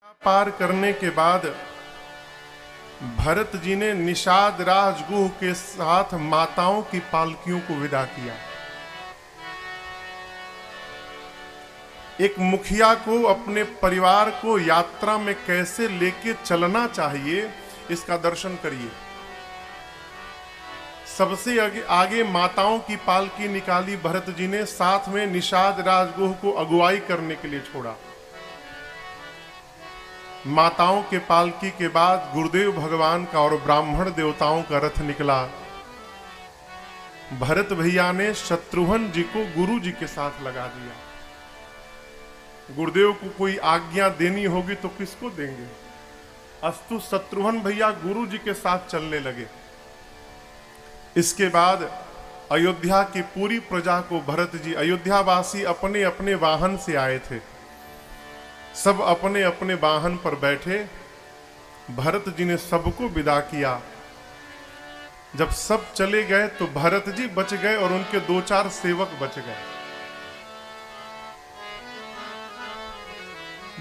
पार करने के बाद भरत जी ने निषाद राजगुह के साथ माताओं की पालकियों को विदा किया। एक मुखिया को अपने परिवार को यात्रा में कैसे लेके चलना चाहिए, इसका दर्शन करिए। सबसे आगे माताओं की पालकी निकाली भरत जी ने, साथ में निषाद राजगुह को अगुवाई करने के लिए छोड़ा। माताओं के पालकी के बाद गुरुदेव भगवान का और ब्राह्मण देवताओं का रथ निकला। भरत भैया ने शत्रुघ्न जी को गुरु जी के साथ लगा दिया। गुरुदेव को कोई आज्ञा देनी होगी तो किसको देंगे? अस्तु शत्रुघ्न भैया गुरु जी के साथ चलने लगे। इसके बाद अयोध्या की पूरी प्रजा को भरत जी, अयोध्यावासी अपने अपने वाहन से आए थे, सब अपने अपने वाहन पर बैठे। भरत जी ने सबको विदा किया। जब सब चले गए तो भरत जी बच गए और उनके दो चार सेवक बच गए।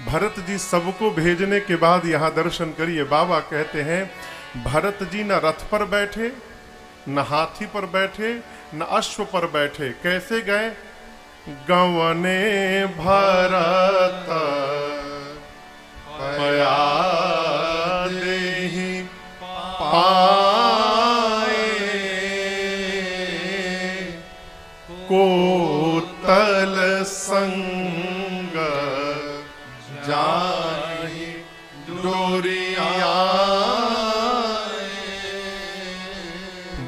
भरत जी सबको भेजने के बाद यहां दर्शन करिए। बाबा कहते हैं भरत जी न रथ पर बैठे, न हाथी पर बैठे, न अश्व पर बैठे। कैसे गए? गवने भरत पया देहि पाए, कोतल संग जाहि डोरिया।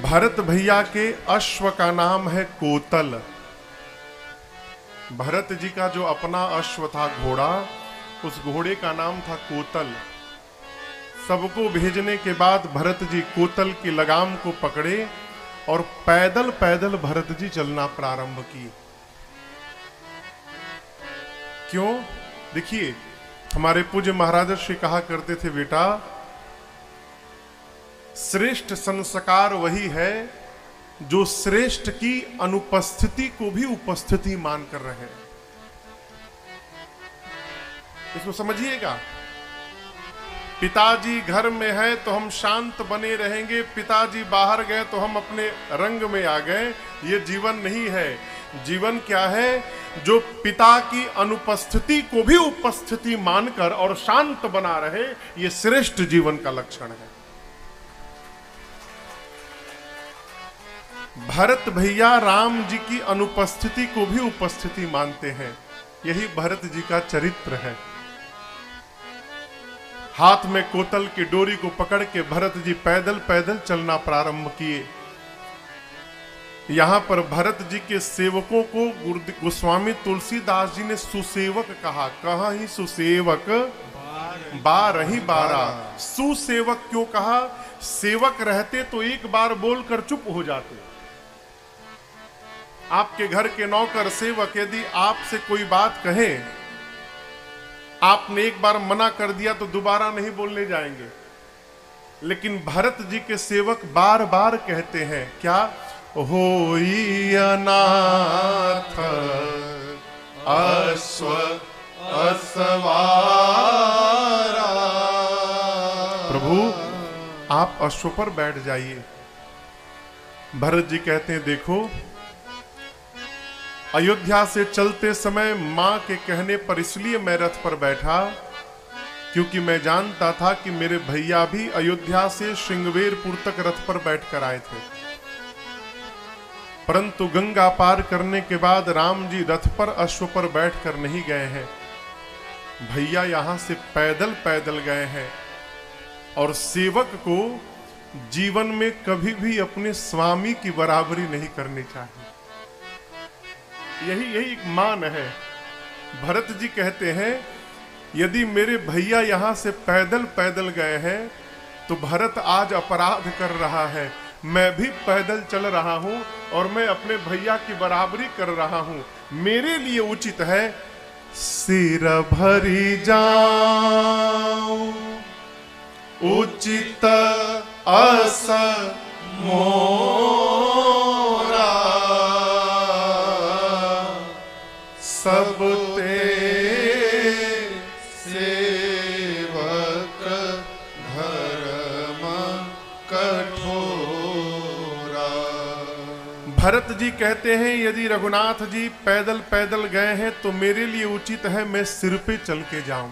भरत भैया के अश्व का नाम है कोतल। भरत जी का जो अपना अश्व था घोड़ा, उस घोड़े का नाम था कोतल। सबको भेजने के बाद भरत जी कोतल की लगाम को पकड़े और पैदल पैदल भरत जी चलना प्रारंभ किए। क्यों? देखिए, हमारे पूज्य महाराज श्री कहा करते थे, बेटा श्रेष्ठ संस्कार वही है जो श्रेष्ठ की अनुपस्थिति को भी उपस्थिति मानकर रहे। इसको समझिएगा। पिताजी घर में है तो हम शांत बने रहेंगे, पिताजी बाहर गए तो हम अपने रंग में आ गए, ये जीवन नहीं है। जीवन क्या है? जो पिता की अनुपस्थिति को भी उपस्थिति मानकर और शांत बना रहे, ये श्रेष्ठ जीवन का लक्षण है। भरत भैया राम जी की अनुपस्थिति को भी उपस्थिति मानते हैं। यही भरत जी का चरित्र है। हाथ में कोतल की डोरी को पकड़ के भरत जी पैदल पैदल चलना प्रारंभ किए। यहां पर भरत जी के सेवकों को गोस्वामी तुलसीदास जी ने सुसेवक कहा। कहा ही सुसेवक बारही बारा। सुसेवक क्यों कहा? सेवक रहते तो एक बार बोलकर चुप हो जाते। आपके घर के नौकर सेवक यदि आपसे कोई बात कहे, आपने एक बार मना कर दिया तो दोबारा नहीं बोलने जाएंगे। लेकिन भरत जी के सेवक बार बार कहते हैं, क्या? होई अनाथ अश्व असवारा। प्रभु आप अश्व पर बैठ जाइए। भरत जी कहते हैं, देखो अयोध्या से चलते समय मां के कहने पर इसलिए मैं रथ पर बैठा क्योंकि मैं जानता था कि मेरे भैया भी अयोध्या से श्रृंगवेरपुर तक रथ पर बैठकर आए थे। परंतु गंगा पार करने के बाद राम जी रथ पर अश्व पर बैठकर नहीं गए हैं। भैया यहां से पैदल पैदल गए हैं। और सेवक को जीवन में कभी भी अपने स्वामी की बराबरी नहीं करनी चाहिए। यही एक मान है। भरत जी कहते हैं, यदि मेरे भैया यहां से पैदल पैदल गए हैं तो भरत आज अपराध कर रहा है। मैं भी पैदल चल रहा हूं और मैं अपने भैया की बराबरी कर रहा हूं। मेरे लिए उचित है सिर भरी जाऊं उचित अस मोरा, सब ते से भरत जी कहते हैं यदि रघुनाथ जी पैदल पैदल गए हैं तो मेरे लिए उचित है मैं सिर पे चल के जाऊं।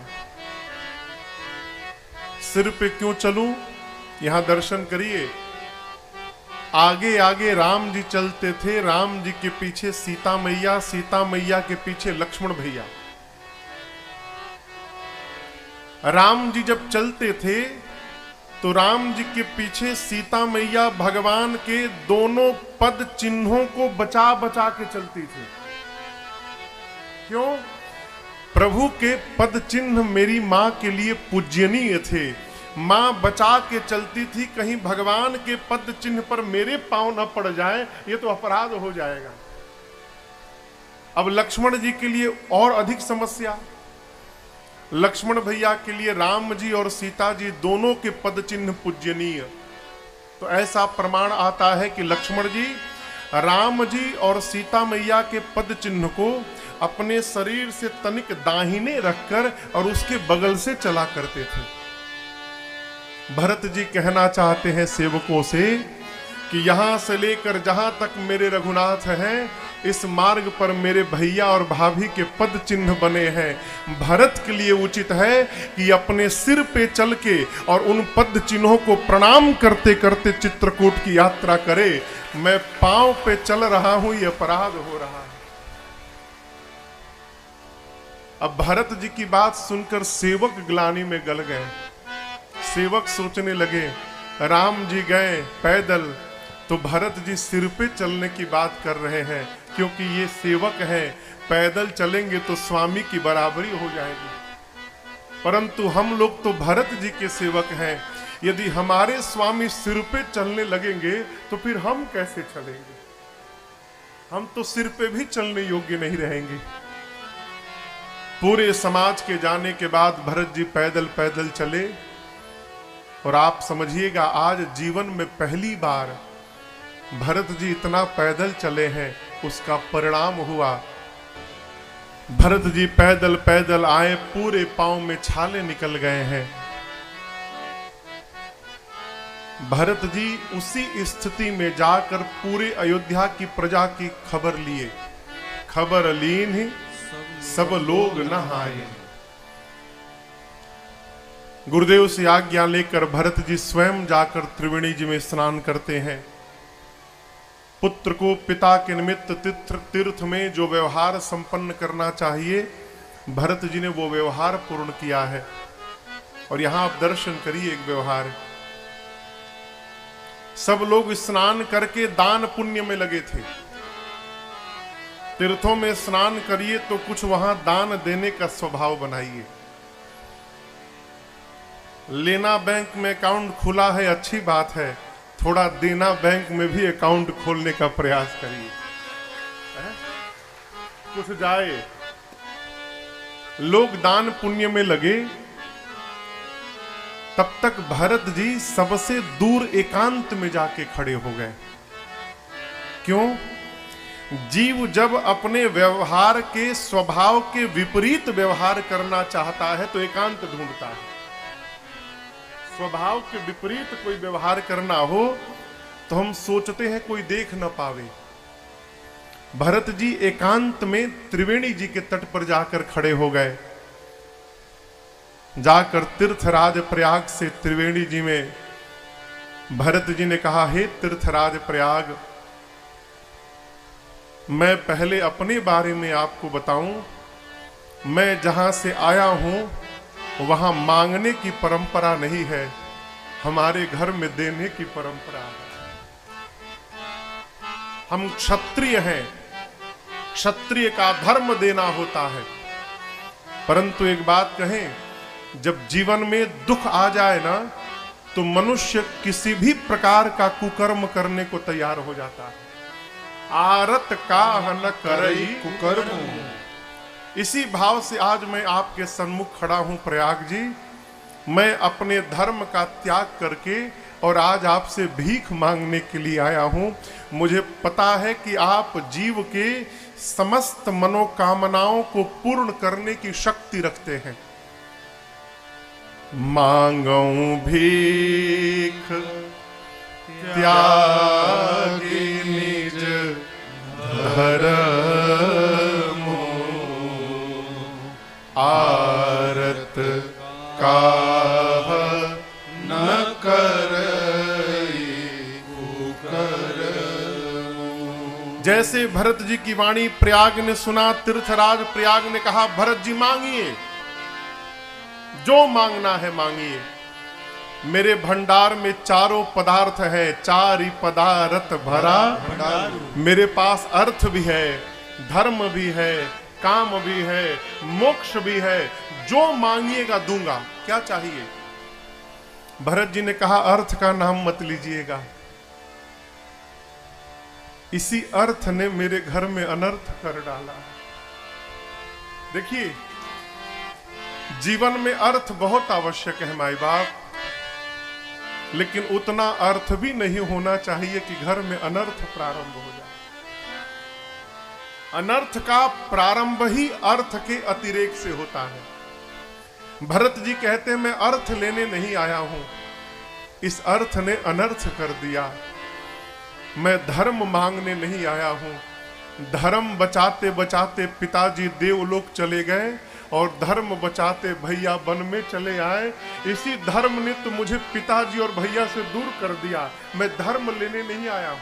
सिर पे क्यों चलूं? यहां दर्शन करिए। आगे आगे राम जी चलते थे, राम जी के पीछे सीता मैया, सीता मैया के पीछे लक्ष्मण भैया। राम जी जब चलते थे तो राम जी के पीछे सीता मैया भगवान के दोनों पद चिन्हों को बचा बचा के चलती थी। क्यों? प्रभु के पद चिन्ह मेरी मां के लिए पूजनीय थे। मां बचा के चलती थी, कहीं भगवान के पद चिन्ह पर मेरे पांव न पड़ जाए, ये तो अपराध हो जाएगा। अब लक्ष्मण जी के लिए और अधिक समस्या। लक्ष्मण भैया के लिए राम जी और सीता जी दोनों के पद चिन्ह पूजनीय। तो ऐसा प्रमाण आता है कि लक्ष्मण जी राम जी और सीता मैया के पद चिन्ह को अपने शरीर से तनिक दाहिने रखकर और उसके बगल से चला करते थे। भरत जी कहना चाहते हैं सेवकों से कि यहां से लेकर जहां तक मेरे रघुनाथ हैं, इस मार्ग पर मेरे भैया और भाभी के पद चिन्ह बने हैं। भरत के लिए उचित है कि अपने सिर पे चल के और उन पद चिन्हों को प्रणाम करते करते चित्रकूट की यात्रा करे। मैं पांव पे चल रहा हूं, यह अपराध हो रहा है। अब भरत जी की बात सुनकर सेवक ग्लानि में गल गए। सेवक सोचने लगे राम जी गए पैदल तो भरत जी सिर पे चलने की बात कर रहे हैं, क्योंकि ये सेवक हैं, पैदल चलेंगे तो स्वामी की बराबरी हो जाएगी। परंतु हम लोग तो भरत जी के सेवक हैं, यदि हमारे स्वामी सिर पे चलने लगेंगे तो फिर हम कैसे चलेंगे? हम तो सिर पे भी चलने योग्य नहीं रहेंगे। पूरे समाज के जाने के बाद भरत जी पैदल पैदल चले। और आप समझिएगा आज जीवन में पहली बार भरत जी इतना पैदल चले हैं, उसका परिणाम हुआ भरत जी पैदल पैदल आए, पूरे पांव में छाले निकल गए हैं। भरत जी उसी स्थिति में जाकर पूरे अयोध्या की प्रजा की खबर लिए। खबर लीन ही सब लोग नहाए। गुरुदेव से आज्ञा लेकर भरत जी स्वयं जाकर त्रिवेणी जी में स्नान करते हैं। पुत्र को पिता के निमित्त तीर्थ में जो व्यवहार संपन्न करना चाहिए, भरत जी ने वो व्यवहार पूर्ण किया है। और यहां आप दर्शन करिए एक व्यवहार। सब लोग स्नान करके दान पुण्य में लगे थे। तीर्थों में स्नान करिए तो कुछ वहां दान देने का स्वभाव बनाइए। लेना बैंक में अकाउंट खुला है, अच्छी बात है, थोड़ा देना बैंक में भी अकाउंट खोलने का प्रयास करिए, कुछ जाए। लोग दान पुण्य में लगे, तब तक भरत जी सबसे दूर एकांत में जाके खड़े हो गए। क्यों? जीव जब अपने व्यवहार के स्वभाव के विपरीत व्यवहार करना चाहता है तो एकांत ढूंढता है। स्वभाव के विपरीत कोई व्यवहार करना हो तो हम सोचते हैं कोई देख न पावे। भरत जी एकांत में त्रिवेणी जी के तट पर जाकर खड़े हो गए। जाकर तीर्थराज प्रयाग से त्रिवेणी जी में भरत जी ने कहा, हे तीर्थराज प्रयाग, मैं पहले अपने बारे में आपको बताऊं। मैं जहां से आया हूं वहां मांगने की परंपरा नहीं है, हमारे घर में देने की परंपरा है। हम क्षत्रिय हैं, क्षत्रिय का धर्म देना होता है। परंतु एक बात कहें, जब जीवन में दुख आ जाए ना तो मनुष्य किसी भी प्रकार का कुकर्म करने को तैयार हो जाता है। आरत का न करई कुकर्म। इसी भाव से आज मैं आपके सन्मुख खड़ा हूं प्रयाग जी। मैं अपने धर्म का त्याग करके और आज आपसे भीख मांगने के लिए आया हूं। मुझे पता है कि आप जीव के समस्त मनोकामनाओं को पूर्ण करने की शक्ति रखते हैं। मांगू भीख त्यागी निज धर्मो आरत काह न करई कुकर्म। जैसे भरत जी की वाणी प्रयाग ने सुना, तीर्थराज प्रयाग ने कहा भरत जी मांगिए, जो मांगना है मांगिए। मेरे भंडार में चारों पदार्थ है, चारि पदार्थ भरा मेरे पास अर्थ भी है, धर्म भी है, काम भी है, मोक्ष भी है, जो मांगिएगा दूंगा। क्या चाहिए? भरत जी ने कहा अर्थ का नाम मत लीजिएगा, इसी अर्थ ने मेरे घर में अनर्थ कर डाला। देखिए जीवन में अर्थ बहुत आवश्यक है माई बाप, लेकिन उतना अर्थ भी नहीं होना चाहिए कि घर में अनर्थ प्रारंभ हो जाए। अनर्थ का प्रारंभ ही अर्थ के अतिरेक से होता है। भरत जी कहते हैं मैं अर्थ लेने नहीं आया हूं, इस अर्थ ने अनर्थ कर दिया। मैं धर्म मांगने नहीं आया हूं। धर्म बचाते बचाते पिताजी देवलोक चले गए और धर्म बचाते भैया वन में चले आए। इसी धर्म ने तो मुझे पिताजी और भैया से दूर कर दिया। मैं धर्म लेने नहीं आया हूं।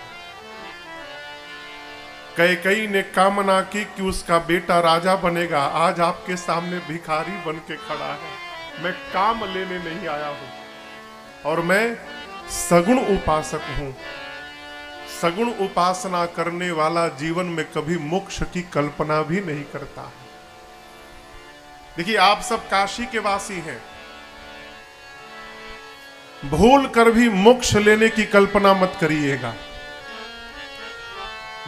कैकेयी ने कामना की कि उसका बेटा राजा बनेगा, आज आपके सामने भिखारी बन के खड़ा है। मैं काम लेने नहीं आया हूं और मैं सगुण उपासक हूं। सगुण उपासना करने वाला जीवन में कभी मोक्ष की कल्पना भी नहीं करता है। देखिए आप सब काशी के वासी हैं, भूल कर भी मोक्ष लेने की कल्पना मत करिएगा।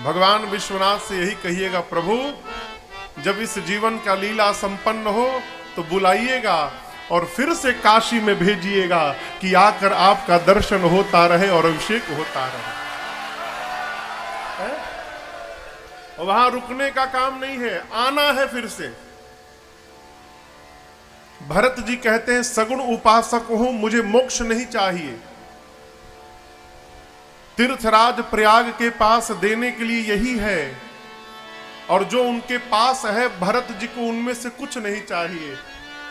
भगवान विश्वनाथ से यही कहिएगा प्रभु जब इस जीवन का लीला संपन्न हो तो बुलाइएगा और फिर से काशी में भेजिएगा कि आकर आपका दर्शन होता रहे और अभिषेक होता रहे। और वहां रुकने का काम नहीं है, आना है फिर से। भरत जी कहते हैं सगुण उपासक हूं, मुझे मोक्ष नहीं चाहिए। तीर्थराज प्रयाग के पास देने के लिए यही है, और जो उनके पास है भरत जी को उनमें से कुछ नहीं चाहिए।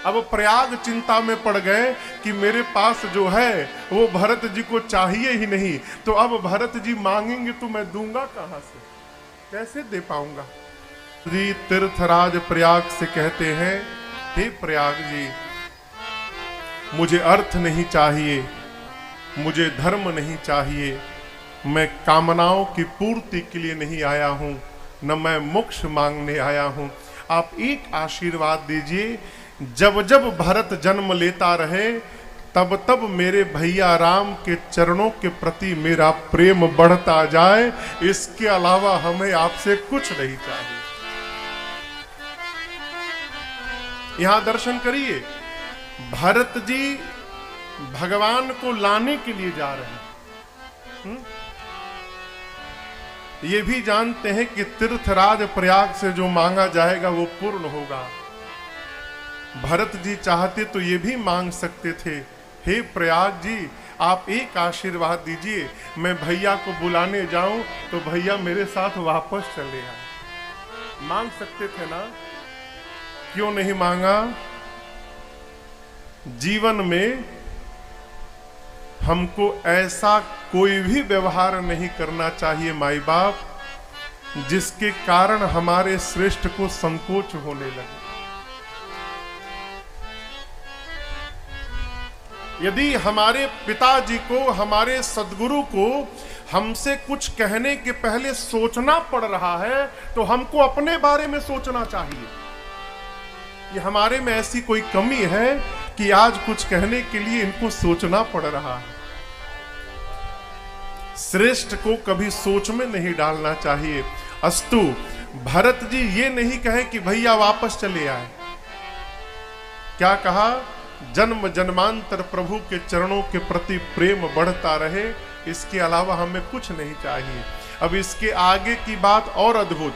अब प्रयाग चिंता में पड़ गए कि मेरे पास जो है वो भरत जी को चाहिए ही नहीं, तो अब भरत जी मांगेंगे तो मैं दूंगा कहां से, कैसे दे पाऊंगा। श्री तीर्थराज प्रयाग से कहते हैं हे प्रयाग जी मुझे अर्थ नहीं चाहिए, मुझे धर्म नहीं चाहिए, मैं कामनाओं की पूर्ति के लिए नहीं आया हूं, न मैं मोक्ष मांगने आया हूं। आप एक आशीर्वाद दीजिए, जब जब भरत जन्म लेता रहे तब तब मेरे भैया राम के चरणों के प्रति मेरा प्रेम बढ़ता जाए, इसके अलावा हमें आपसे कुछ नहीं चाहिए। यहां दर्शन करिए, भरत जी भगवान को लाने के लिए जा रहे हैं। ये भी जानते हैं कि तीर्थराज प्रयाग से जो मांगा जाएगा वो पूर्ण होगा। भरत जी चाहते तो ये भी मांग सकते थे, हे प्रयाग जी आप एक आशीर्वाद दीजिए, मैं भैया को बुलाने जाऊं तो भैया मेरे साथ वापस चले आए। मांग सकते थे ना, क्यों नहीं मांगा? जीवन में हमको ऐसा कोई भी व्यवहार नहीं करना चाहिए माई बाप जिसके कारण हमारे श्रेष्ठ को संकोच होने लगे। यदि हमारे पिताजी को, हमारे सदगुरु को हमसे कुछ कहने के पहले सोचना पड़ रहा है तो हमको अपने बारे में सोचना चाहिए कि हमारे में ऐसी कोई कमी है कि आज कुछ कहने के लिए इनको सोचना पड़ रहा है। श्रेष्ठ को कभी सोच में नहीं डालना चाहिए। अस्तु भरत जी ये नहीं कहे कि भैया वापस चले आए, क्या कहा? जन्म जन्मांतर प्रभु के चरणों के प्रति प्रेम बढ़ता रहे, इसके अलावा हमें कुछ नहीं चाहिए। अब इसके आगे की बात और अद्भुत।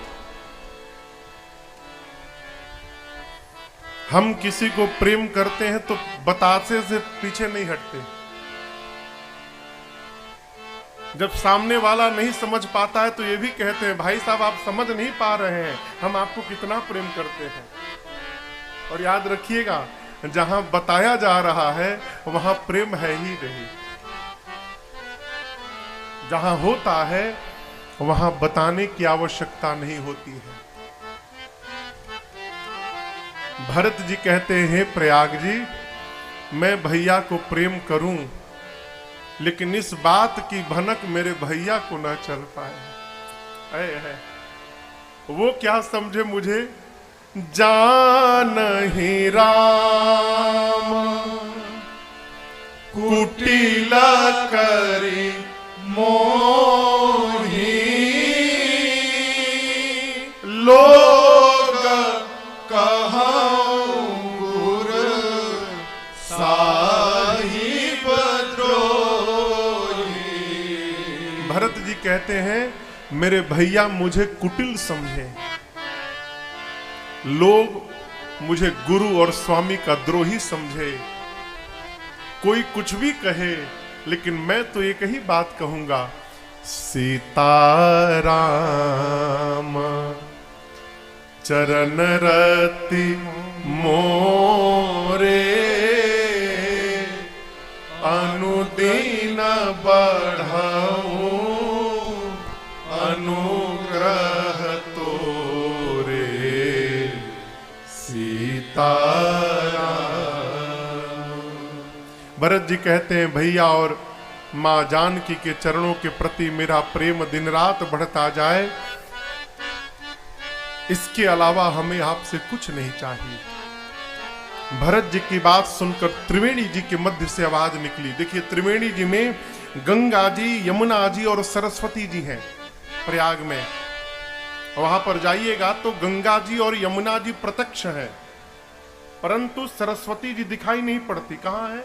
हम किसी को प्रेम करते हैं तो बतासे से पीछे नहीं हटते। जब सामने वाला नहीं समझ पाता है तो ये भी कहते हैं भाई साहब आप समझ नहीं पा रहे हैं हम आपको कितना प्रेम करते हैं। और याद रखिएगा जहां बताया जा रहा है वहां प्रेम है ही नहीं, जहां होता है वहां बताने की आवश्यकता नहीं होती है। भरत जी कहते हैं प्रयाग जी मैं भैया को प्रेम करूं लेकिन इस बात की भनक मेरे भैया को ना चल पाए। है वो क्या समझे मुझे, जान ही राम कुटिल करी मोही लोग कहूं गुर साहिब द्रोही। भरत जी कहते हैं मेरे भैया मुझे कुटिल समझे, लोग मुझे गुरु और स्वामी का द्रोही समझे। कोई कुछ भी कहे लेकिन मैं तो एक ही बात कहूंगा, सीताराम चरण रति मोरे अनुदीन बढ़ाऊं अनुग्रह तोरे सीताराम। भरत जी कहते हैं भैया और मां जानकी के चरणों के प्रति मेरा प्रेम दिन रात बढ़ता जाए, इसके अलावा हमें आपसे कुछ नहीं चाहिए। भरत जी की बात सुनकर त्रिवेणी जी के मध्य से आवाज निकली। देखिए त्रिवेणी जी में गंगा जी, यमुना जी और सरस्वती जी हैं प्रयाग में। वहां पर जाइएगा तो गंगा जी और यमुना जी प्रत्यक्ष है, परंतु सरस्वती जी दिखाई नहीं पड़ती। कहां है?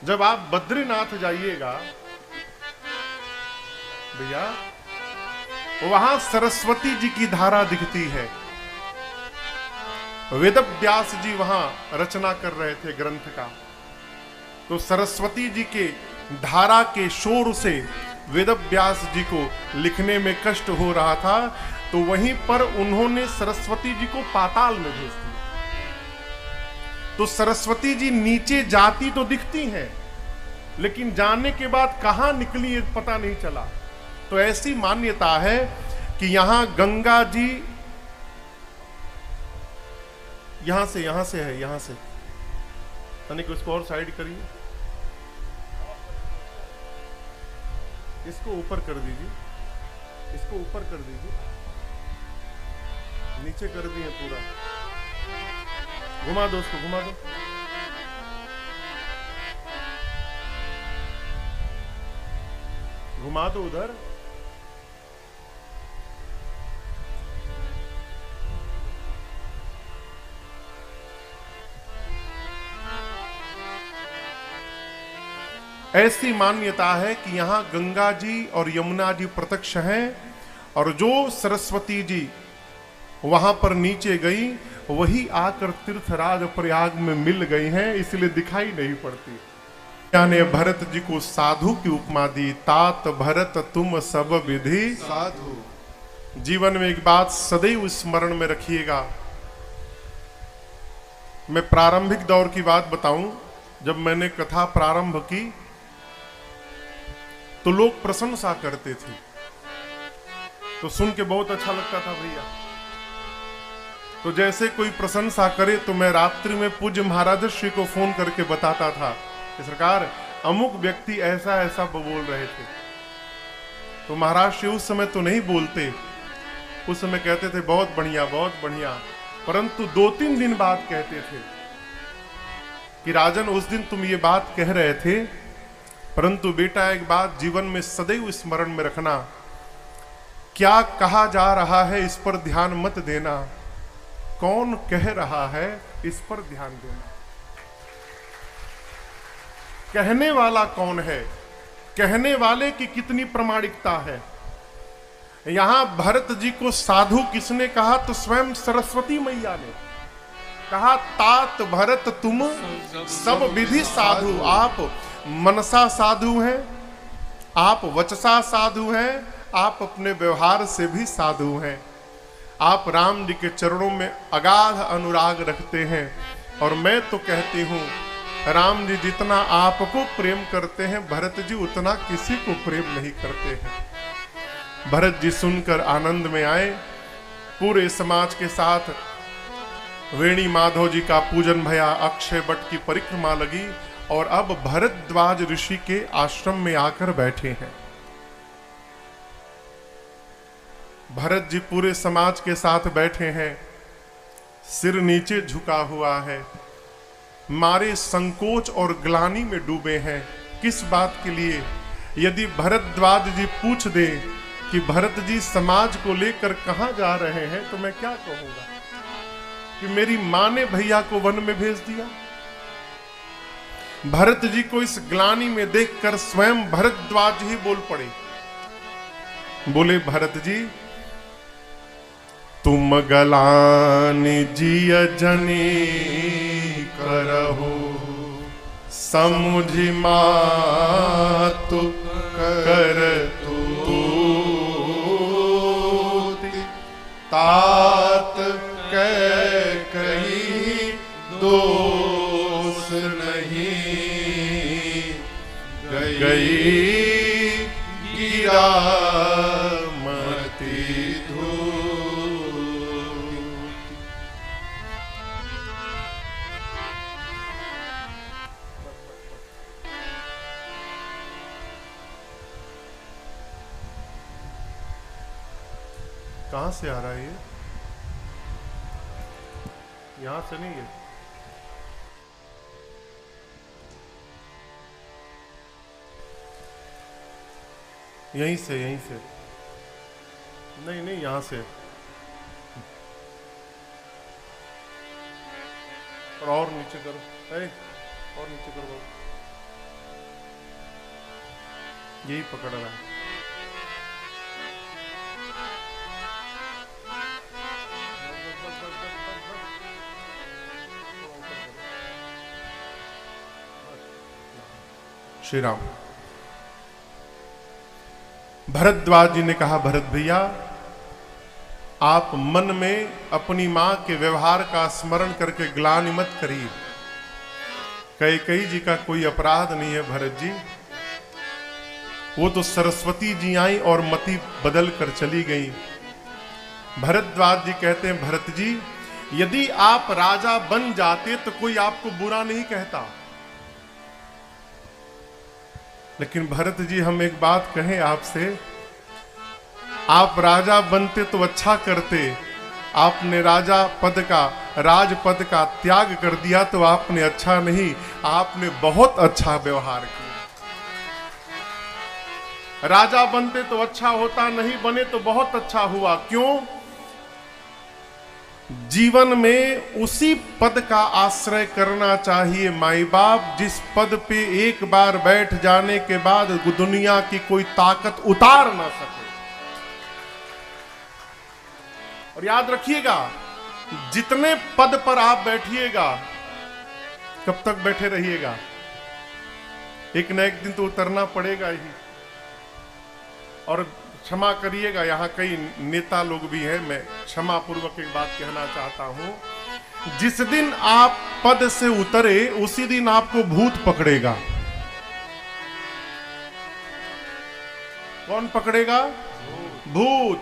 जब आप बद्रीनाथ जाइएगा भैया, वहां सरस्वती जी की धारा दिखती है। वेदव्यास जी वहां रचना कर रहे थे ग्रंथ का, तो सरस्वती जी के धारा के शोर से वेदव्यास जी को लिखने में कष्ट हो रहा था, तो वहीं पर उन्होंने सरस्वती जी को पाताल में भेज दिया। तो सरस्वती जी नीचे जाती तो दिखती हैं, लेकिन जाने के बाद कहां निकली पता नहीं चला। तो ऐसी मान्यता है कि यहां गंगा जी यहां से है, यहां से तनिक उसको और साइड करिए, इसको ऊपर कर दीजिए, इसको ऊपर कर दीजिए, नीचे कर दिए पूरा, घुमा दो उसको, घुमा दो। घुमा दो उधर। ऐसी मान्यता है कि यहां गंगा जी और यमुना जी प्रत्यक्ष हैं, और जो सरस्वती जी वहां पर नीचे गई वही आकर तीर्थराज प्रयाग में मिल गई हैं, इसलिए दिखाई नहीं पड़ती। ने भरत जी को साधु की उपमा दी, तात भरत तुम सब विधि साधु। जीवन में एक बात सदैव स्मरण में रखिएगा। मैं प्रारंभिक दौर की बात बताऊं, जब मैंने कथा प्रारंभ की तो लोग प्रशंसा करते थे, तो सुन के बहुत अच्छा लगता था भैया। तो जैसे कोई प्रशंसा करे तो मैं रात्रि में पूज्य महाराज श्री को फोन करके बताता था कि सरकार अमुक व्यक्ति ऐसा ऐसा बोल रहे थे। तो महाराज श्री उस समय तो नहीं बोलते, उस समय कहते थे बहुत बढ़िया बहुत बढ़िया, परंतु 2-3 दिन बाद कहते थे कि राजन उस दिन तुम ये बात कह रहे थे, परंतु बेटा एक बात जीवन में सदैव स्मरण में रखना, क्या कहा जा रहा है इस पर ध्यान मत देना, कौन कह रहा है इस पर ध्यान देना। कहने वाला कौन है, कहने वाले की कितनी प्रामाणिकता है। यहां भरत जी को साधु किसने कहा, तो स्वयं सरस्वती मैया ने कहा, तात भरत तुम सब विधि साधु। आप मनसा साधु हैं, आप वचसा साधु हैं, आप अपने व्यवहार से भी साधु हैं। आप राम जी के चरणों में अगाध अनुराग रखते हैं। और मैं तो कहती हूँ, राम जी जितना आपको प्रेम करते हैं, भरत जी उतना किसी को प्रेम नहीं करते हैं। भरत जी सुनकर आनंद में आए। पूरे समाज के साथ वेणी माधव जी का पूजन भया, अक्षय वट की परिक्रमा लगी और अब भरद्वाज ऋषि के आश्रम में आकर बैठे हैं। भरत जी पूरे समाज के साथ बैठे हैं, सिर नीचे झुका हुआ है, मारे संकोच और ग्लानि में डूबे हैं। किस बात के लिए? यदि भरद्वाज जी पूछ दे कि भरत जी समाज को लेकर कहां जा रहे हैं, तो मैं क्या कहूंगा कि मेरी मां ने भैया को वन में भेज दिया। भरत जी को इस ग्लानि में देखकर स्वयं भरद्वाज ही बोल पड़े। बोले, भरत जी तुम गलानि जिय जनी करहु, समुझि मातु कर तू, तात कह कही दोष नहीं, गई गिरा मति धूल। कहां से आ रहा है ये? यहां से नहीं है। यहीं से, यहीं से। नहीं नहीं, यहां से। और नीचे करो, और नीचे करो। यही पकड़ रहा है। श्री राम। भरद्वाज जी ने कहा, भरत भैया आप मन में अपनी मां के व्यवहार का स्मरण करके ग्लानि मत करिए। कैकेयी जी का कोई अपराध नहीं है भरत जी, वो तो सरस्वती जी आई और मति बदल कर चली गई। भरद्वाज जी कहते हैं, भरत जी यदि आप राजा बन जाते तो कोई आपको बुरा नहीं कहता। लेकिन भरत जी हम एक बात कहें आपसे, आप राजा बनते तो अच्छा करते, आपने राजा पद का, राजपद का त्याग कर दिया तो आपने अच्छा नहीं, आपने बहुत अच्छा व्यवहार किया। राजा बनते तो अच्छा होता, नहीं बने तो बहुत अच्छा हुआ। क्यों? जीवन में उसी पद का आश्रय करना चाहिए माई बाप जिस पद पे एक बार बैठ जाने के बाद दुनिया की कोई ताकत उतार ना सके। और याद रखिएगा, जितने पद पर आप बैठिएगा, कब तक बैठे रहिएगा, एक न एक दिन तो उतरना पड़ेगा ही। और क्षमा करिएगा, यहाँ कई नेता लोग भी हैं, मैं क्षमा पूर्वक एक बात कहना चाहता हूं। जिस दिन आप पद से उतरे उसी दिन आपको भूत पकड़ेगा। कौन पकड़ेगा? भूत।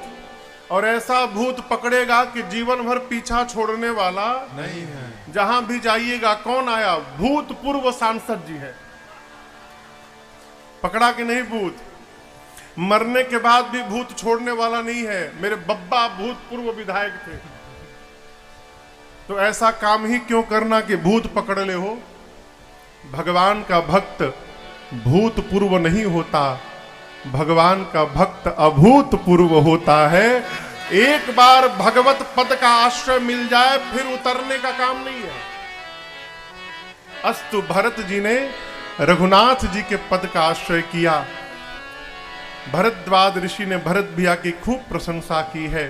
और ऐसा भूत पकड़ेगा कि जीवन भर पीछा छोड़ने वाला नहीं है। जहां भी जाइएगा, कौन आया? भूतपूर्व सांसद जी है। पकड़ा कि नहीं भूत? मरने के बाद भी भूत छोड़ने वाला नहीं है। मेरे बब्बा भूतपूर्व विधायक थे। तो ऐसा काम ही क्यों करना कि भूत पकड़ ले हो। भगवान का भक्त भूतपूर्व नहीं होता, भगवान का भक्त अभूतपूर्व होता है। एक बार भगवत पद का आश्रय मिल जाए फिर उतरने का काम नहीं है। अस्तु भरत जी ने रघुनाथ जी के पद का आश्रय किया। भरद्वाज ऋषि ने भरत भैया की खूब प्रशंसा की है।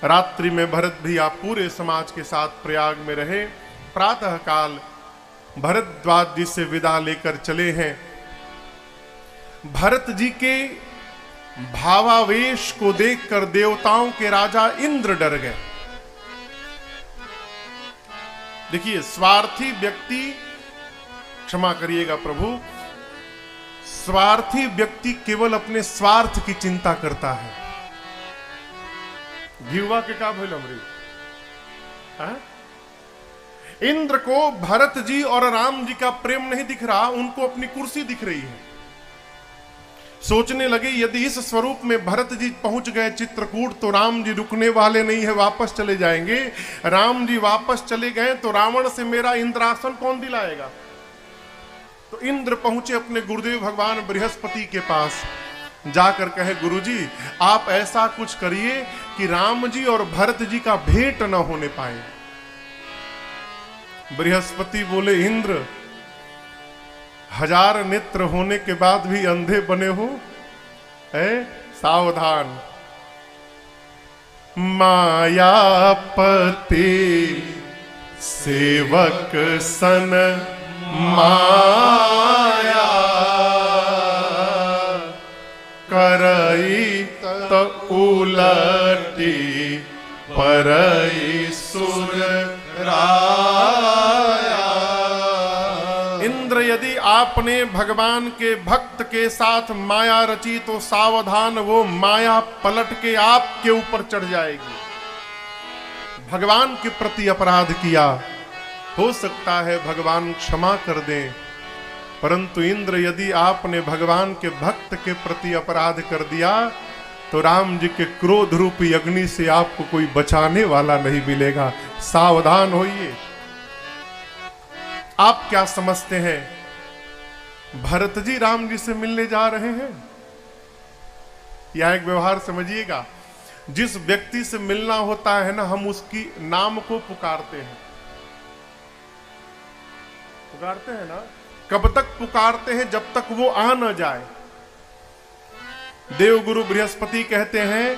रात्रि में भरत भैया पूरे समाज के साथ प्रयाग में रहे। प्रातः काल भरद्वाज जी से विदा लेकर चले हैं। भरत जी के भावावेश को देखकर देवताओं के राजा इंद्र डर गए। देखिए, स्वार्थी व्यक्ति, क्षमा करिएगा प्रभु, स्वार्थी व्यक्ति केवल अपने स्वार्थ की चिंता करता है। जीवा के का भइल हमरी? इंद्र को भरत जी और राम जी का प्रेम नहीं दिख रहा, उनको अपनी कुर्सी दिख रही है। सोचने लगे यदि इस स्वरूप में भरत जी पहुंच गए चित्रकूट तो राम जी रुकने वाले नहीं है, वापस चले जाएंगे। राम जी वापस चले गए तो रावण से मेरा इंद्रासन कौन दिलाएगा? तो इंद्र पहुंचे अपने गुरुदेव भगवान बृहस्पति के पास, जाकर कहे गुरुजी आप ऐसा कुछ करिए कि राम जी और भरत जी का भेंट न होने पाए। बृहस्पति बोले इंद्र, 1000 नेत्र होने के बाद भी अंधे बने हो? सावधान, मायापति सेवक सन माया करई त उलटी परई सुर राया। इंद्र, यदि आपने भगवान के भक्त के साथ माया रची तो सावधान, वो माया पलट के आपके ऊपर चढ़ जाएगी। भगवान के प्रति अपराध किया, हो सकता है भगवान क्षमा कर दें, परंतु इंद्र यदि आपने भगवान के भक्त के प्रति अपराध कर दिया तो राम जी के क्रोध रूपी अग्नि से आपको कोई बचाने वाला नहीं मिलेगा। सावधान होइए। आप क्या समझते हैं भरत जी राम जी से मिलने जा रहे हैं? यह एक व्यवहार समझिएगा, जिस व्यक्ति से मिलना होता है ना, हम उसकी नाम को पुकारते हैं ना। कब तक पुकारते हैं? जब तक वो आ न जाए। देवगुरु बृहस्पति कहते हैं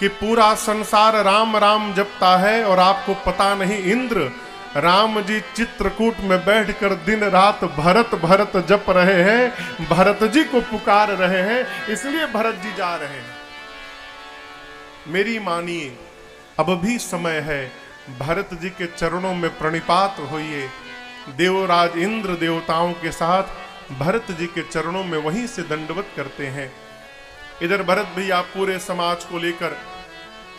कि पूरा संसार राम राम जपता है और आपको पता नहीं इंद्र, राम जी चित्रकूट में बैठकर दिन रात भरत भरत जप रहे हैं, भरत जी को पुकार रहे हैं, इसलिए भरत जी जा रहे हैं। मेरी मानिए, अब भी समय है, भरत जी के चरणों में प्रणिपात होइए। देवराज इंद्र देवताओं के साथ भरत जी के चरणों में वहीं से दंडवत करते हैं। इधर भरत भैया पूरे समाज को लेकर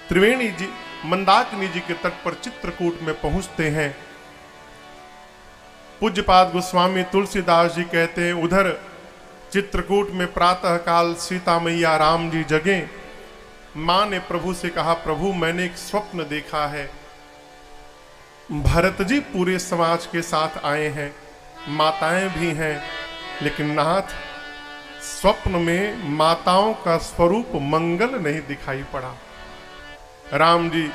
त्रिवेणी जी, मंदाकिनी जी के तट पर चित्रकूट में पहुंचते हैं। पूज्यपाद गोस्वामी तुलसीदास जी कहते हैं, उधर चित्रकूट में प्रातः काल सीता मैया राम जी जगे। मां ने प्रभु से कहा, प्रभु मैंने एक स्वप्न देखा है, भरत जी पूरे समाज के साथ आए हैं, माताएं भी हैं, लेकिन नाथ स्वप्न में माताओं का स्वरूप मंगल नहीं दिखाई पड़ा। राम जी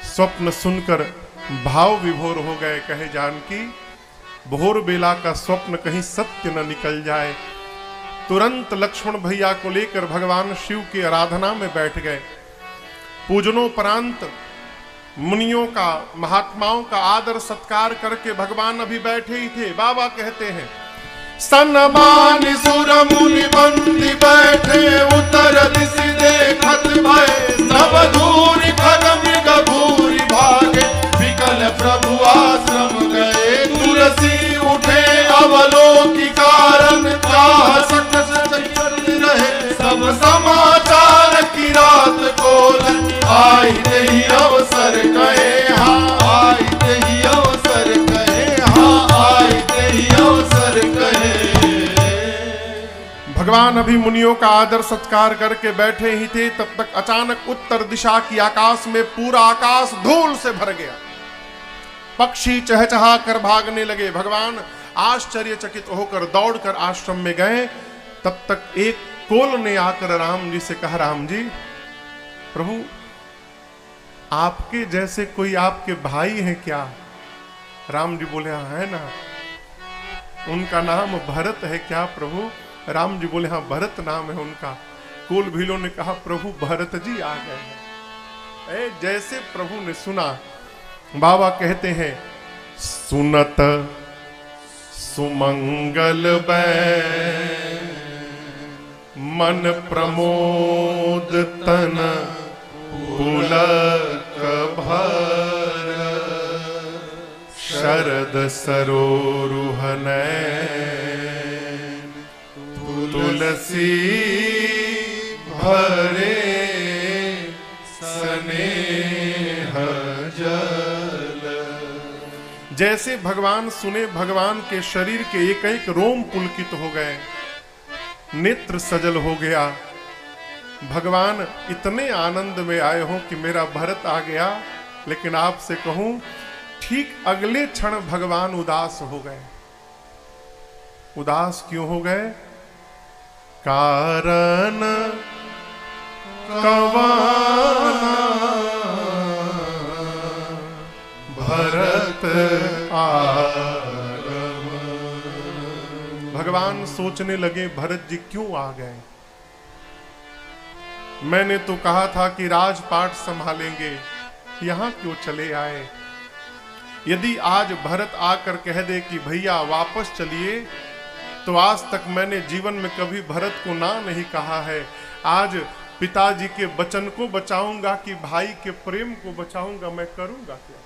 स्वप्न सुनकर भाव विभोर हो गए, कहे जानकी भोर बेला का स्वप्न कहीं सत्य न निकल जाए। तुरंत लक्ष्मण भैया को लेकर भगवान शिव की आराधना में बैठ गए। पूजनोपरांत मुनियों का, महात्माओं का आदर सत्कार करके भगवान अभी बैठे ही थे। बाबा कहते हैं, सन्मान सुर मुनि बंदी बैठे, उतर दिश देखत भय सब दूरी, खग मृग भूरि भागे, विकल प्रभु आश्रम गए, तुलसी उठे अवलोकि कारण, चाह सकस रहे सब समाचार की रात कोल, आई नहीं अवसर कहे हाँ, आई नहीं अवसर कहे हाँ, आई नहीं अवसर कहे। भगवान अभी मुनियों का आदर सत्कार करके बैठे ही थे, तब तक अचानक उत्तर दिशा की आकाश में पूरा आकाश धूल से भर गया। पक्षी चहचहा कर भागने लगे। भगवान आश्चर्यचकित होकर दौड़कर आश्रम में गए। तब तक एक कोल ने आकर राम जी से कहा, राम जी प्रभु आपके जैसे कोई आपके भाई हैं क्या? राम जी बोले हाँ है ना। उनका नाम भरत है क्या प्रभु? राम जी बोले हाँ भरत नाम है उनका। कोल भीलों ने कहा, प्रभु भरत जी आ गए हैं। जैसे प्रभु ने सुना, बाबा कहते हैं, सुनत सुमंगल बै मन प्रमोद तन पुलक भर, शरद सरोरुह नैन तुलसी भरे स्नेह जल। जैसे भगवान सुने भगवान के शरीर के एक एक रोम पुलकित हो गए, नेत्र सजल हो गया। भगवान इतने आनंद में आए हो कि मेरा भरत आ गया। लेकिन आपसे कहूं, ठीक अगले क्षण भगवान उदास हो गए। उदास क्यों हो गए? कारण कवाना भरत आगम। भगवान सोचने लगे, भरत जी क्यों आ गए? मैंने तो कहा था कि राजपाट संभालेंगे, यहां क्यों चले आए? यदि आज भरत आकर कह दे कि भैया वापस चलिए, तो आज तक मैंने जीवन में कभी भरत को ना नहीं कहा है। आज पिताजी के वचन को बचाऊंगा कि भाई के प्रेम को बचाऊंगा, मैं करूंगा क्या?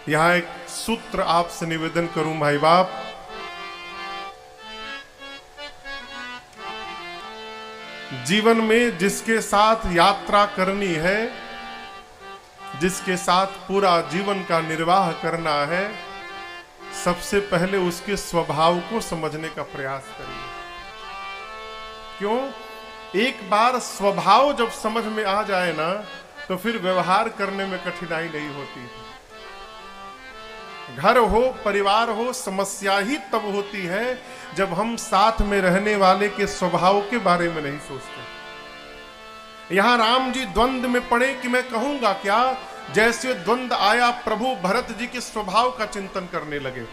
यहां एक सूत्र आपसे निवेदन करूं भाई बाप, जीवन में जिसके साथ यात्रा करनी है, जिसके साथ पूरा जीवन का निर्वाह करना है, सबसे पहले उसके स्वभाव को समझने का प्रयास करिए। क्यों? एक बार स्वभाव जब समझ में आ जाए ना, तो फिर व्यवहार करने में कठिनाई नहीं होती। घर हो, परिवार हो, समस्या ही तब होती है जब हम साथ में रहने वाले के स्वभाव के बारे में नहीं सोचते। यहां राम जी द्वंद्व में पड़े कि मैं कहूंगा क्या। जैसे द्वंद्व आया, प्रभु भरत जी के स्वभाव का चिंतन करने लगे,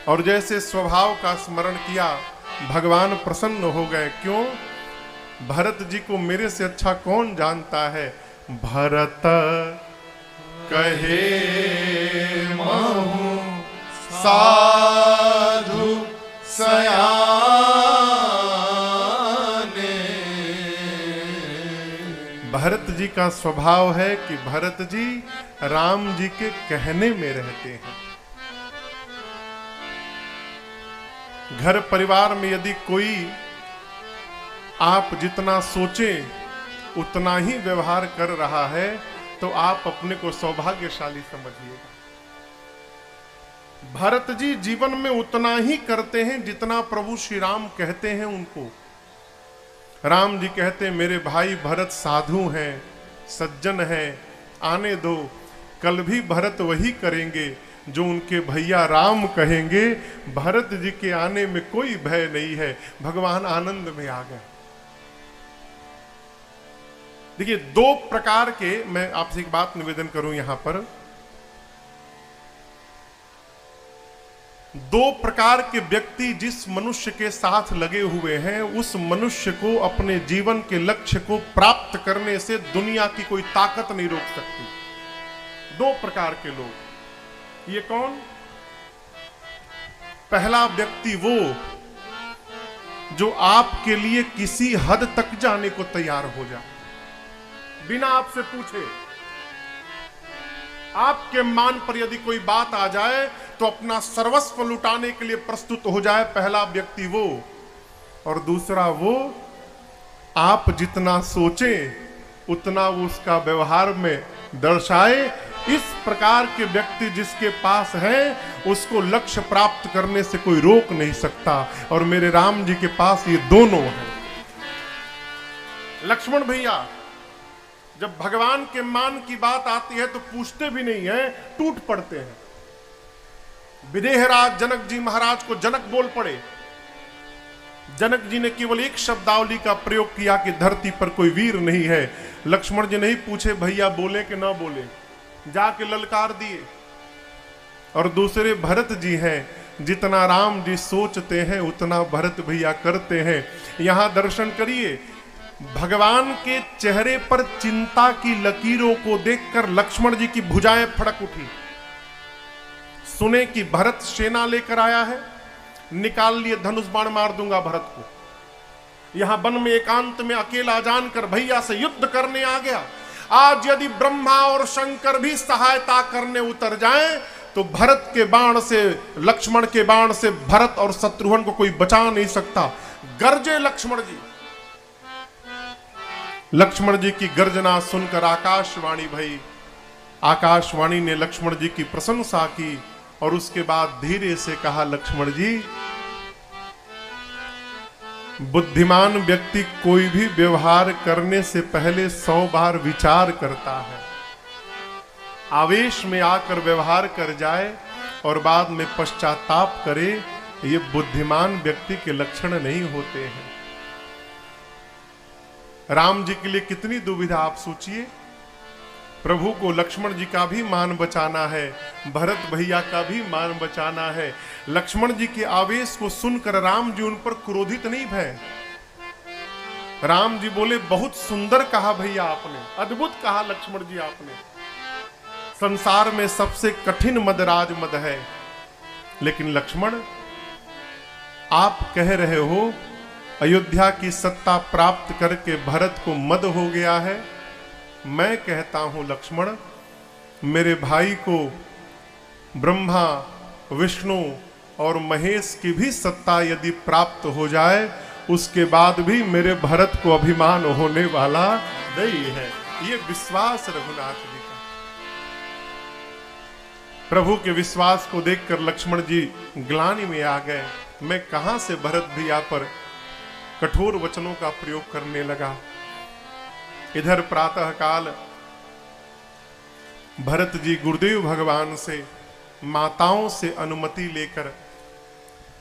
और जैसे स्वभाव का स्मरण किया, भगवान प्रसन्न हो गए। क्यों? भरत जी को मेरे से अच्छा कौन जानता है? भरत कहे महु साधु सयाने। भरत जी का स्वभाव है कि भरत जी राम जी के कहने में रहते हैं। घर परिवार में यदि कोई आप जितना सोचें उतना ही व्यवहार कर रहा है, तो आप अपने को सौभाग्यशाली समझिएगा। भरत जी जीवन में उतना ही करते हैं जितना प्रभु श्री राम कहते हैं उनको। राम जी कहते हैं, मेरे भाई भरत साधु हैं, सज्जन हैं, आने दो। कल भी भरत वही करेंगे जो उनके भैया राम कहेंगे। भरत जी के आने में कोई भय नहीं है। भगवान आनंद में आ गए। देखिए, दो प्रकार के, मैं आपसे एक बात निवेदन करूं यहां पर, दो प्रकार के व्यक्ति जिस मनुष्य के साथ लगे हुए हैं, उस मनुष्य को अपने जीवन के लक्ष्य को प्राप्त करने से दुनिया की कोई ताकत नहीं रोक सकती। दो प्रकार के लोग। ये कौन? पहला व्यक्ति वो जो आपके लिए किसी हद तक जाने को तैयार हो जाए, बिना आपसे पूछे। आपके मान पर यदि कोई बात आ जाए तो अपना सर्वस्व लुटाने के लिए प्रस्तुत हो जाए। पहला व्यक्ति वो। और दूसरा वो, आप जितना सोचें उतना वो उसका व्यवहार में दर्शाए। इस प्रकार के व्यक्ति जिसके पास है, उसको लक्ष्य प्राप्त करने से कोई रोक नहीं सकता। और मेरे राम जी के पास ये दोनों हैं। लक्ष्मण भैया जब भगवान के मान की बात आती है तो पूछते भी नहीं है, टूट पड़ते हैं। विदेहराज जनक जी महाराज को जनक बोल पड़े। जनक जी ने केवल एक शब्दावली का प्रयोग किया कि धरती पर कोई वीर नहीं है। लक्ष्मण जी नहीं पूछे भैया बोले कि ना बोले, जाके ललकार दिए। और दूसरे भरत जी हैं, जितना राम जी सोचते हैं उतना भरत भैया करते हैं। यहां दर्शन करिए, भगवान के चेहरे पर चिंता की लकीरों को देखकर लक्ष्मण जी की भुजाएं फड़क उठी। सुने कि भरत सेना लेकर आया है, निकाल लिए धनुष बाण, मार दूंगा भरत को। यहां वन में एकांत में अकेला जानकर भैया से युद्ध करने आ गया। आज यदि ब्रह्मा और शंकर भी सहायता करने उतर जाएं तो भरत के बाण से, लक्ष्मण के बाण से भरत और शत्रुघ्न को कोई बचा नहीं सकता। गर्जे लक्ष्मण जी। लक्ष्मण जी की गर्जना सुनकर आकाशवाणी भई। आकाशवाणी ने लक्ष्मण जी की प्रशंसा की और उसके बाद धीरे से कहा, लक्ष्मण जी, बुद्धिमान व्यक्ति कोई भी व्यवहार करने से पहले 100 बार विचार करता है। आवेश में आकर व्यवहार कर जाए और बाद में पश्चाताप करे, ये बुद्धिमान व्यक्ति के लक्षण नहीं होते हैं। राम जी के लिए कितनी दुविधा आप सोचिए। प्रभु को लक्ष्मण जी का भी मान बचाना है, भरत भैया का भी मान बचाना है। लक्ष्मण जी के आवेश को सुनकर राम जी उन पर क्रोधित नहीं भय। राम जी बोले, बहुत सुंदर कहा भैया आपने, अद्भुत कहा लक्ष्मण जी आपने। संसार में सबसे कठिन मद राज मद है, लेकिन लक्ष्मण आप कह रहे हो अयोध्या की सत्ता प्राप्त करके भरत को मद हो गया है। मैं कहता हूं लक्ष्मण, मेरे भाई को ब्रह्मा, विष्णु और महेश की भी सत्ता यदि प्राप्त हो जाए, उसके बाद भी मेरे भरत को अभिमान होने वाला नहीं है। ये विश्वास रघुनाथ जी का। प्रभु के विश्वास को देखकर लक्ष्मण जी ग्लानि में आ गए। मैं कहां से भरत भैया पर कठोर वचनों का प्रयोग करने लगा। इधर प्रातः काल भरत जी गुरुदेव भगवान से, माताओं से अनुमति लेकर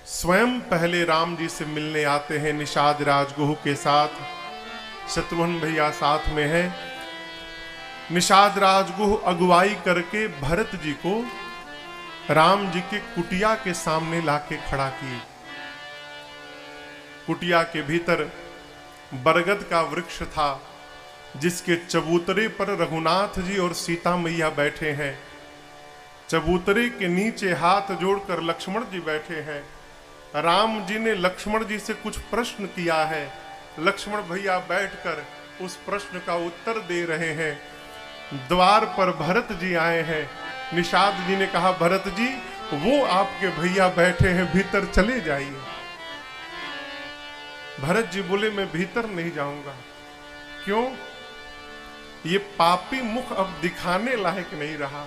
स्वयं पहले राम जी से मिलने आते हैं। निषाद राजगुह के साथ शत्रुघ्न भैया साथ में है। निषाद राजगुह अगुवाई करके भरत जी को राम जी के कुटिया के सामने लाके खड़ा किए। कुटिया के भीतर बरगद का वृक्ष था, जिसके चबूतरे पर रघुनाथ जी और सीता मैया बैठे हैं। चबूतरे के नीचे हाथ जोड़कर लक्ष्मण जी बैठे हैं। राम जी ने लक्ष्मण जी से कुछ प्रश्न किया है। लक्ष्मण भैया बैठकर उस प्रश्न का उत्तर दे रहे हैं। द्वार पर भरत जी आए हैं। निषाद जी ने कहा, भरत जी वो आपके भैया बैठे हैं, भीतर चले जाइए। भरत जी बोले, मैं भीतर नहीं जाऊंगा। क्यों? ये पापी मुख अब दिखाने लायक नहीं रहा।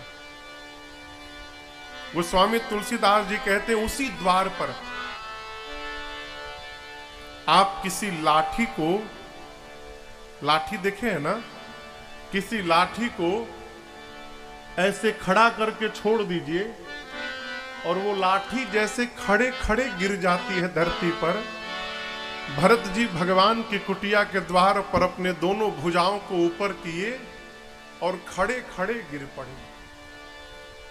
गोस्वामी तुलसीदास जी कहते हैं, उसी द्वार पर आप किसी लाठी को, लाठी देखे है ना, किसी लाठी को ऐसे खड़ा करके छोड़ दीजिए और वो लाठी जैसे खड़े खड़े गिर जाती है धरती पर। भरत जी भगवान की कुटिया के द्वार पर अपने दोनों भुजाओं को ऊपर किए और खड़े खड़े गिर पड़े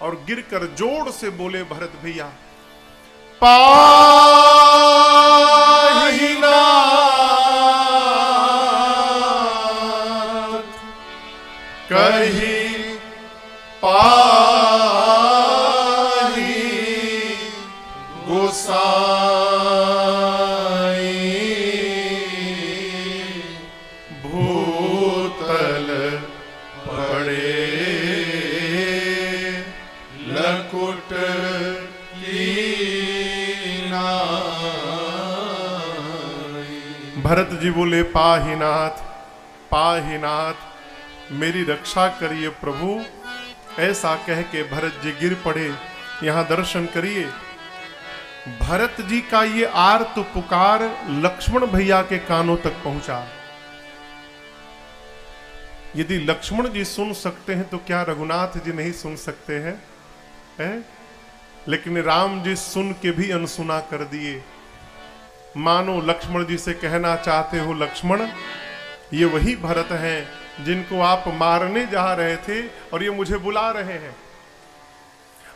और गिरकर जोर से बोले, भरत भैया, पाहिनाथ कही पाही गोसा भरत जी बोले, पाहिनाथ पाहिनाथ मेरी रक्षा करिए प्रभु। ऐसा कह के भरत जी गिर पड़े। यहां दर्शन करिए, भरत जी का ये आर्त पुकार लक्ष्मण भैया के कानों तक पहुंचा। यदि लक्ष्मण जी सुन सकते हैं तो क्या रघुनाथ जी नहीं सुन सकते हैं? लेकिन राम जी सुन के भी अनसुना कर दिए। मानो लक्ष्मण जी से कहना चाहते हो, लक्ष्मण ये वही भरत हैं जिनको आप मारने जा रहे थे और ये मुझे बुला रहे हैं।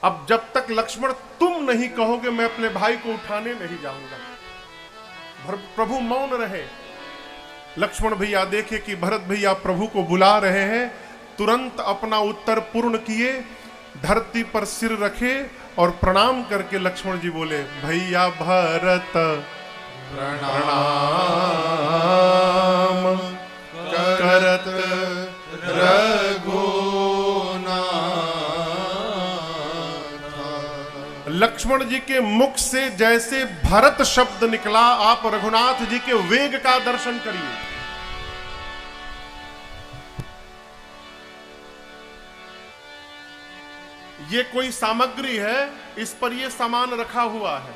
अब जब तक लक्ष्मण तुम नहीं कहोगे मैं अपने भाई को उठाने नहीं जाऊंगा। प्रभु मौन रहे। लक्ष्मण भैया देखे कि भरत भैया प्रभु को बुला रहे हैं, तुरंत अपना उत्तर पूर्ण किए। धरती पर सिर रखे और प्रणाम करके लक्ष्मण जी बोले, भैया भरत प्रणाम करत रघुनाथ। लक्ष्मण जी के मुख से जैसे भरत शब्द निकला, आप रघुनाथ जी के वेग का दर्शन करिए। ये कोई सामग्री है, इस पर ये सामान रखा हुआ है।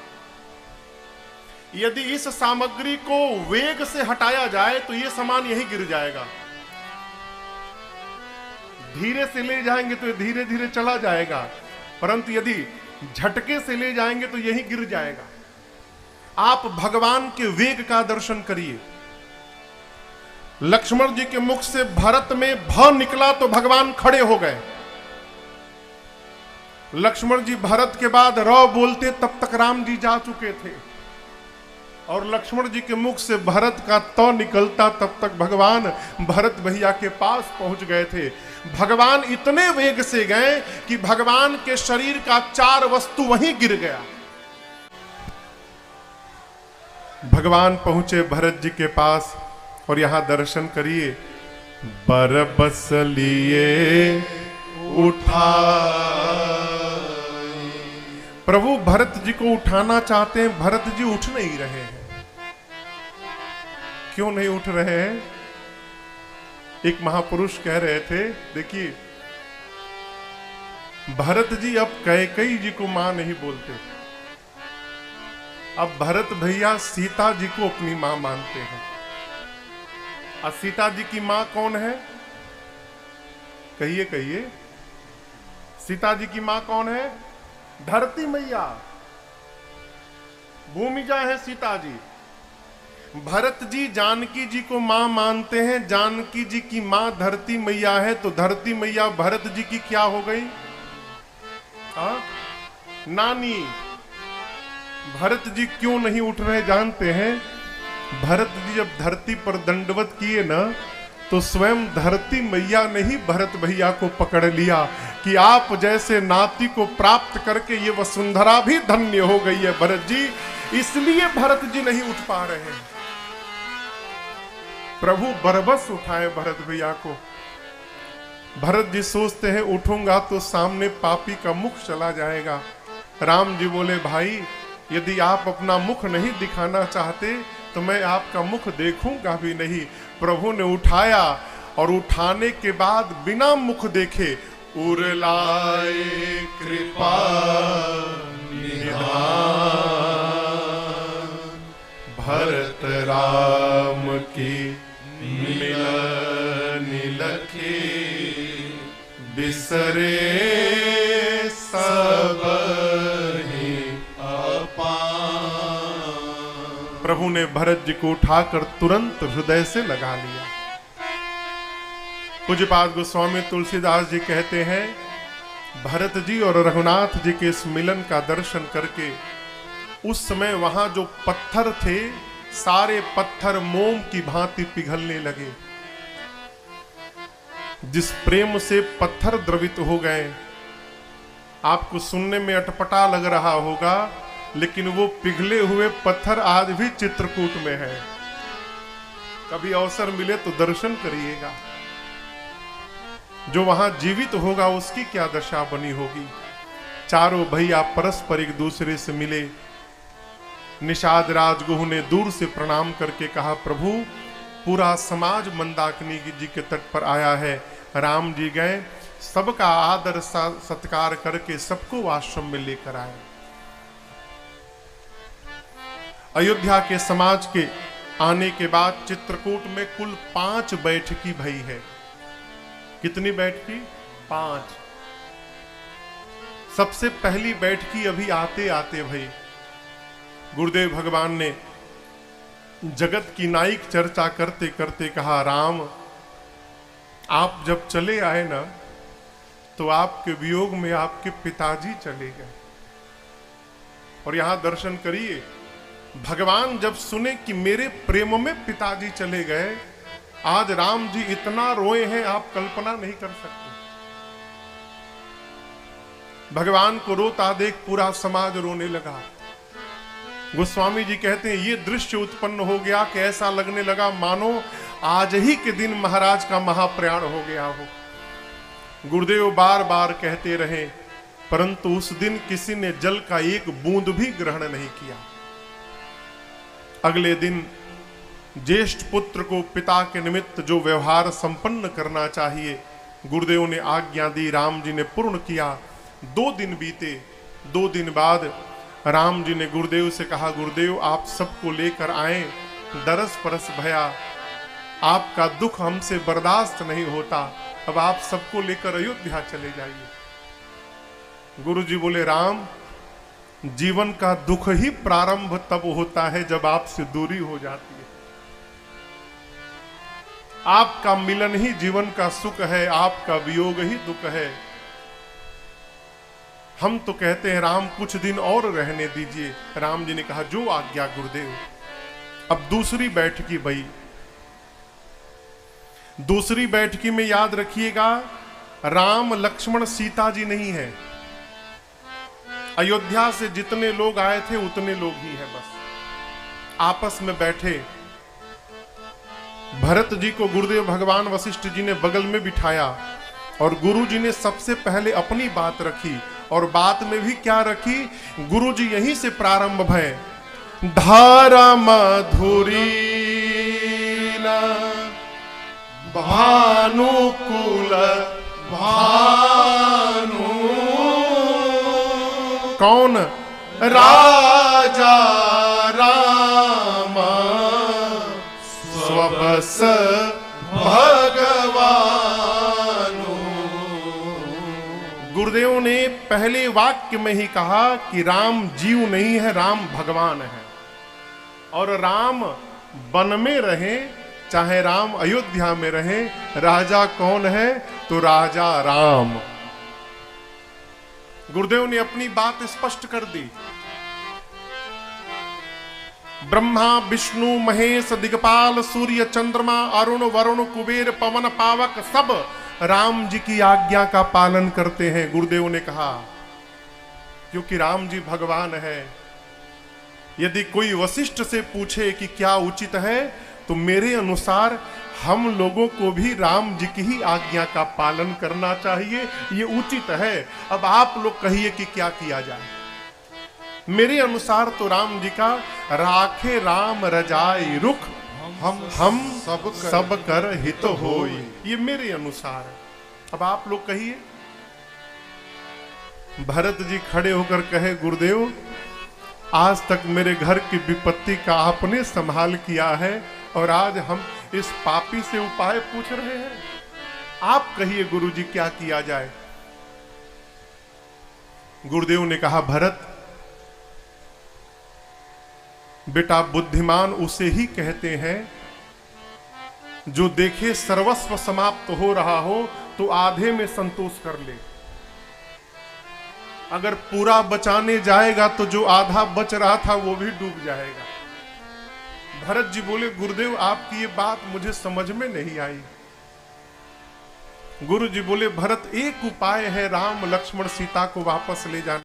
यदि इस सामग्री को वेग से हटाया जाए तो ये सामान यहीं गिर जाएगा। धीरे से ले जाएंगे तो धीरे धीरे चला जाएगा, परंतु यदि झटके से ले जाएंगे तो यहीं गिर जाएगा। आप भगवान के वेग का दर्शन करिए। लक्ष्मण जी के मुख से भरत में भ निकला तो भगवान खड़े हो गए। लक्ष्मण जी भरत के बाद र बोलते तब तक राम जी जा चुके थे, और लक्ष्मण जी के मुख से भरत का त निकलता तब तक भगवान भरत भैया के पास पहुंच गए थे। भगवान इतने वेग से गए कि भगवान के शरीर का 4 वस्तु वहीं गिर गया। भगवान पहुंचे भरत जी के पास और यहां दर्शन करिए। बरबस लिए उठा, प्रभु भरत जी को उठाना चाहते हैं, भरत जी उठ नहीं रहे हैं। क्यों नहीं उठ रहे हैं? एक महापुरुष कह रहे थे, देखिए भरत जी अब कैकेयी जी को मां नहीं बोलते, अब भरत भैया सीता जी को अपनी मां मानते हैं। और सीता जी की मां कौन है? कहिए कहिए, सीता जी की मां कौन है? धरती मैया, भूमिजा है सीता जी। भरत जी जानकी जी को मां मानते हैं, जानकी जी की मां धरती मैया है, तो धरती मैया भरत जी की क्या हो गई? नानी। भरत जी क्यों नहीं उठ रहे जानते हैं? भरत जी जब धरती पर दंडवत किए ना, तो स्वयं धरती मैया ने ही भरत भैया को पकड़ लिया कि आप जैसे नाती को प्राप्त करके ये वसुंधरा भी धन्य हो गई है भरत जी, इसलिए भरत जी नहीं उठ पा रहे हैं। प्रभु बरबस उठाए भरत भैया को। भरत जी सोचते हैं उठूंगा तो सामने पापी का मुख चला जाएगा। राम जी बोले, भाई यदि आप अपना मुख नहीं दिखाना चाहते तो मैं आपका मुख देखूंगा भी नहीं। प्रभु ने उठाया और उठाने के बाद बिना मुख देखे उरलाए कृपा निधान, भरत राम की मिलन लखी, बिसरे सब ही अपान। प्रभु ने भरत जी को उठाकर तुरंत हृदय से लगा लिया। पूज्यपाद गोस्वामी तुलसीदास जी कहते हैं, भरत जी और रघुनाथ जी के इस मिलन का दर्शन करके उस समय वहां जो पत्थर थे, सारे पत्थर मोम की भांति पिघलने लगे। जिस प्रेम से पत्थर द्रवित हो गए, आपको सुनने में अटपटा लग रहा होगा, लेकिन वो पिघले हुए पत्थर आज भी चित्रकूट में है। कभी अवसर मिले तो दर्शन करिएगा। जो वहां जीवित होगा उसकी क्या दशा बनी होगी। चारों भैया परस्पर एक दूसरे से मिले। निषाद राजगुह ने दूर से प्रणाम करके कहा, प्रभु पूरा समाज मंदाकिनी जी के तट पर आया है। राम जी गए, सबका आदर सत्कार करके सबको आश्रम में लेकर आए। अयोध्या के समाज के आने के बाद चित्रकूट में कुल 5 बैठकी भई है। कितनी बैठकी? 5। सबसे पहली बैठकी अभी आते आते भई। गुरुदेव भगवान ने जगत की नायिक चर्चा करते करते कहा, राम आप जब चले आए ना, तो आपके वियोग में आपके पिताजी चले गए। और यहां दर्शन करिए, भगवान जब सुने कि मेरे प्रेम में पिताजी चले गए, आज राम जी इतना रोए हैं आप कल्पना नहीं कर सकते। भगवान को रोता देख पूरा समाज रोने लगा। गोस्वामी जी कहते हैं ये दृश्य उत्पन्न हो गया कि ऐसा लगने लगा मानो आज ही के दिन महाराज का महाप्रयाण हो गया हो। गुरुदेव बार बार कहते रहे, परंतु उस दिन किसी ने जल का एक बूंद भी ग्रहण नहीं किया। अगले दिन ज्येष्ठ पुत्र को पिता के निमित्त जो व्यवहार संपन्न करना चाहिए गुरुदेव ने आज्ञा दी, राम जी ने पूर्ण किया। 2 दिन बीते। 2 दिन बाद राम जी ने गुरुदेव से कहा, गुरुदेव आप सबको लेकर आए, दरस परस भया, आपका दुख हमसे बर्दाश्त नहीं होता, अब आप सबको लेकर अयोध्या चले जाइए। गुरु जी बोले, राम जीवन का दुख ही प्रारंभ तब होता है जब आपसे दूरी हो जाती है। आपका मिलन ही जीवन का सुख है, आपका वियोग ही दुख है। हम तो कहते हैं राम कुछ दिन और रहने दीजिए। राम जी ने कहा जो आज्ञा गुरुदेव। अब दूसरी बैठकी भई। दूसरी बैठकी में याद रखिएगा, राम लक्ष्मण सीता जी नहीं है। अयोध्या से जितने लोग आए थे उतने लोग ही हैं बस। आपस में बैठे। भरत जी को गुरुदेव भगवान वशिष्ठ जी ने बगल में बिठाया और गुरु जी ने सबसे पहले अपनी बात रखी। और बात में भी क्या रखी, गुरु जी यहीं से प्रारंभ भय, धारा मधुरी न भानुकुल भानु, कौन राजा राम स्वबस भगवानु। गुरुदेव ने पहले वाक्य में ही कहा कि राम जीव नहीं है, राम भगवान है। और राम वन में रहे चाहे राम अयोध्या में रहे, राजा कौन है तो राजा राम। गुरुदेव ने अपनी बात स्पष्ट कर दी। ब्रह्मा विष्णु महेश दिगपाल सूर्य चंद्रमा अरुण वरुण कुबेर पवन पावक सब राम जी की आज्ञा का पालन करते हैं। गुरुदेव ने कहा क्योंकि राम जी भगवान है। यदि कोई वशिष्ठ से पूछे कि क्या उचित है तो मेरे अनुसार हम लोगों को भी राम जी की ही आज्ञा का पालन करना चाहिए, ये उचित है। अब आप लोग कहिए कि क्या किया जाए। मेरे अनुसार तो राम जी का राखे राम रजाई रुख हम सब कर हित होई, ये मेरे अनुसार है। अब आप लोग कहिए। भरत जी खड़े होकर कहे, गुरुदेव आज तक मेरे घर की विपत्ति का आपने संभाल किया है और आज हम इस पापी से उपाय पूछ रहे हैं। आप कहिए गुरु जी क्या किया जाए। गुरुदेव ने कहा, भरत बेटा बुद्धिमान उसे ही कहते हैं जो देखे सर्वस्व समाप्त हो रहा हो तो आधे में संतोष कर ले। अगर पूरा बचाने जाएगा तो जो आधा बच रहा था वो भी डूब जाएगा। भरत जी बोले, गुरुदेव आपकी ये बात मुझे समझ में नहीं आई। गुरु जी बोले, भरत एक उपाय है राम लक्ष्मण सीता को वापस ले जाने